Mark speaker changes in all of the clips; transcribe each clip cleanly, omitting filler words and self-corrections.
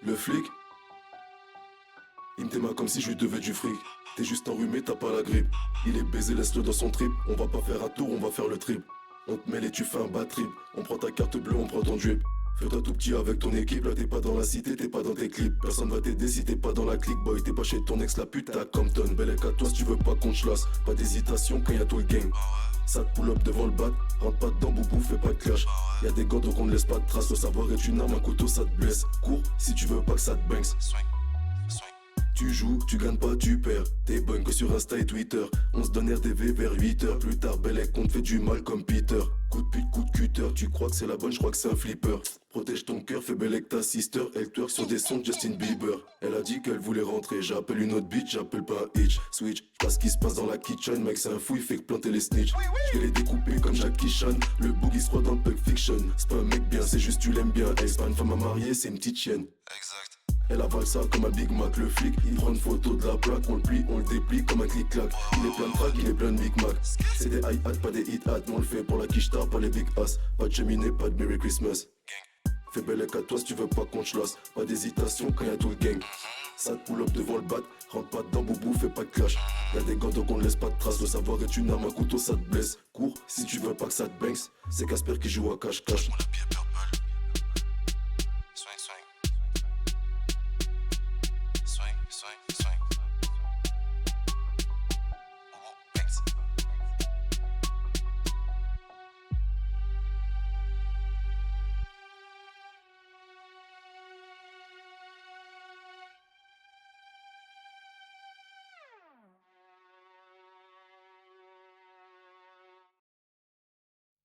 Speaker 1: Le flic, il me démarre comme si je lui devais du fric. T'es juste enrhumé, t'as pas la grippe. Il est baisé, laisse-le dans son trip. On va pas faire un tour, on va faire le trip. On te mêle et tu fais un bad trip. On prend ta carte bleue, on prend ton drip. Fais-toi tout petit avec ton équipe, là t'es pas dans la cité, t'es pas dans tes clips. Personne va t'aider si t'es pas dans la clique, boy. T'es pas chez ton ex, la pute, t'as Compton. Bellec à toi si tu veux pas qu'on te lasse. Pas d'hésitation quand y'a tout le gang. Ça te pull up devant le bat, rentre pas dedans, boubou, fais pas de clash. Y'a des gants donc on ne laisse pas de traces. Le savoir est une arme, un couteau ça te blesse. Cours si tu veux pas que ça te banks. Tu joues, tu gagnes pas, tu perds. T'es bonne que sur Insta et Twitter. On se donne RDV vers 8h. Plus tard, Bellec, on te fait du mal comme Peter. Coup de pute, coup de cutter. Tu crois que c'est la bonne, je crois que c'est un flipper. Protège ton cœur, fais Bellec ta sister. Elle twerk sur des sons de Justin Bieber. Elle a dit qu'elle voulait rentrer. J'appelle une autre bitch, j'appelle pas un hitch. Switch, pas ce qui se passe dans la kitchen. Mec, c'est un fou, il fait que planter les snitch. Je vais les découper comme Jackie Chan. Le boogie se croit dans Pulp Fiction. C'est pas un mec bien, c'est juste tu l'aimes bien. Elle, c'est pas une femme à marier, c'est une petite chienne.
Speaker 2: Exact.
Speaker 1: Elle avale ça comme un Big Mac, le flic, il prend une photo de la plaque, on le plie, on le déplie comme un clic-clac. Il est plein de track, il est plein de Big Mac. C'est des hi-hat, pas des hit-hat, on le fait pour la quicheta, pas les big ass. Pas de cheminée, pas de Merry Christmas. Fais Bellec à toi si tu veux pas qu'on te lasse. Pas d'hésitation quand y'a tout le gang. Ça te pull up devant le bat, rentre pas dedans, boubou, fais pas de clash. Y'a des gants donc on ne laisse pas de traces. Le savoir est une arme, un couteau ça te blesse. Cours si tu veux pas que ça te banks. C'est Casper qui joue à cache-cache.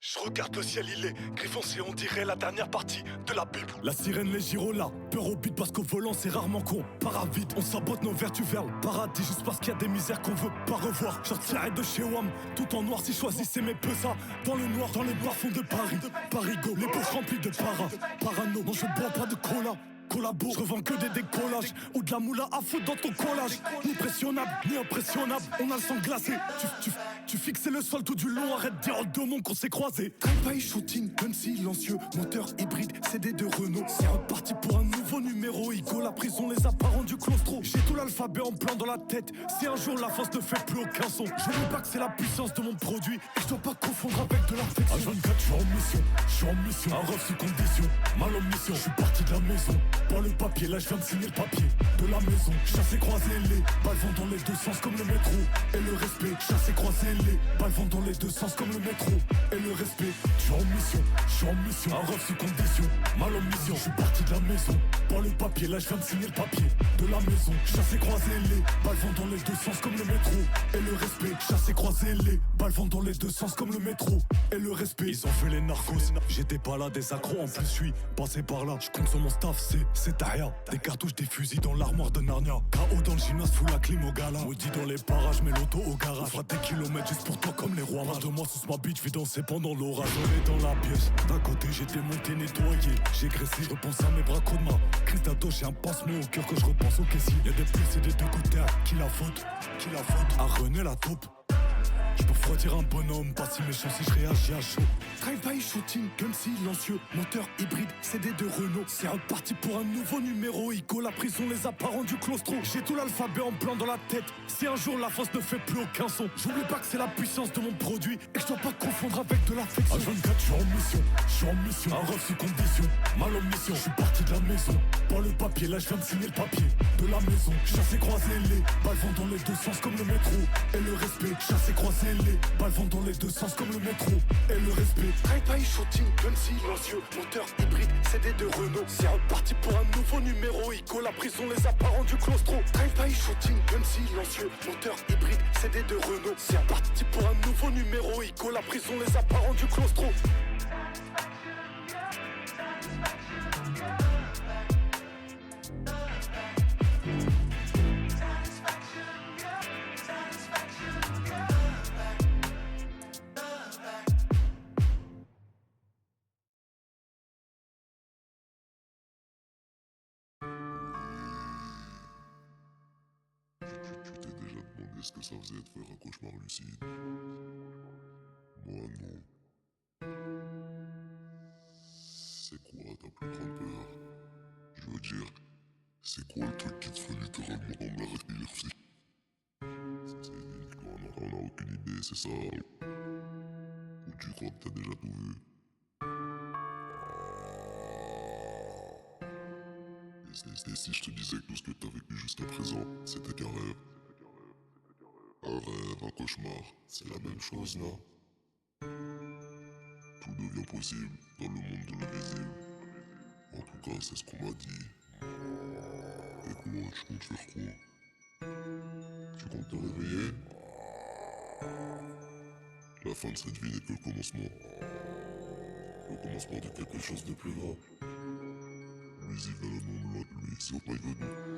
Speaker 3: Je regarde le ciel, il est gris foncé, on dirait la dernière partie de la Bible. La sirène, les gyrolas, peur au but parce qu'au volant c'est rarement con. Paravite, on sabote nos vertus vers le paradis juste parce qu'il y a des misères qu'on veut pas revoir. J'en de chez WAM, tout en noir si choisissez mes pesas. Dans le noir, dans les bas-fonds de Paris. Parigo, les poches remplies de parano, non je bois pas de cola. Collabo, je revends que des décollages ou de la moula à foutre dans ton collage. Ni pressionnable, ni impressionnable, on a le sang glacé. Tu fixais le sol tout du long, arrête de dire en deux mondes qu'on s'est croisés. Drive-by shooting, gun silencieux, moteur hybride, CD de Renault. C'est reparti pour un nouveau numéro, Igo, la prison les a pas rendus claustro. J'ai tout l'alphabet en plan dans la tête, si un jour la force ne fait plus aucun son. Je veux pas que c'est la puissance de mon produit, et je dois pas confondre avec de l'affection. H24, je suis en mission, un ref sous condition, mal en mission, je suis parti de la maison. Pas le papier, là je viens de signer le papier de la maison. Chassé croisé les balles vont dans les deux sens comme le métro. Et le respect, chassé croisé les balles vont dans les deux sens comme le métro. Et le respect, je suis en mission, un ref sous condition, mal en mission. Je suis parti de la maison. Pas le papier, là je viens de signer le papier de la maison. Chassé croisé les balles vont dans les deux sens comme le métro. Et le respect, chassé croisé les balles vont dans les deux sens comme le métro. Et le respect, ils ont fait les narcos. J'étais pas là, des accros en plus, je suis passé par là. Je compte sur mon staff, c'est derrière. Des cartouches, des fusils dans l'armoire de Narnia. KO dans le gymnase, fous la clim au gala. Maudit dans les parages, mets l'auto au garage. On fera des kilomètres juste pour toi comme les rois mages. De moi sous ma bitch, vais danser pendant l'orage. On est dans la pièce, d'un côté j'ai démonté, nettoyé. J'ai graissé, je repense à mes bras de ma crise d'ado, j'ai un pansement au cœur que je repense au caissier. Y'a des blessés des deux côtés, qui la faute à René la taupe. Je peux refroidir un bonhomme, pas si méchant si je réagis à chaud. Drive-by shooting, gun silencieux, moteur hybride, CD de Renault. C'est reparti pour un nouveau numéro, Ico, la prison les a pas rendus claustro. J'ai tout l'alphabet en blanc dans la tête, si un jour la force ne fait plus aucun son. J'oublie pas que c'est la puissance de mon produit, et je dois pas confondre avec de l'affection. H24, je suis en mission, un ref sous condition, mal en mission. Je suis parti de la maison, pas le papier, là je viens de signer le papier de la maison. Chassé croisé les balles vont dans les deux sens comme le métro. Et le respect, chassé croisé les balles vont dans les deux sens comme le métro. Et le respect, drive-by shooting, gun silencieux, moteur hybride, CD de Renault. C'est reparti pour un nouveau numéro, Ico, la prison les a pas rendus claustro. Drive-by shooting, gun silencieux, moteur hybride, CD de Renault. C'est reparti pour un nouveau numéro, Ico, la prison les a pas rendus claustro.
Speaker 4: Tu t'es déjà demandé ce que ça faisait de faire un cauchemar lucide? Moi non. C'est quoi ta plus grande peur? Je veux dire, quoi le truc qui te fait littéralement dans la réfléchir? C'est on a aucune idée, c'est ça. Ou tu crois que t'as déjà tout vu? Et si je te disais que tout ce que t'as vécu jusqu'à présent, c'était qu'un rêve? Un rêve, un cauchemar, c'est la même chose, non? Tout devient possible dans le monde de l'invisible. En tout cas, c'est ce qu'on m'a dit. Et quoi, tu comptes faire quoi? Tu comptes te réveiller? La fin de cette vie n'est que le commencement. Le commencement de quelque chose de plus grand. Lui, il va le nom de l'autre, lui, c'est au paille de nous.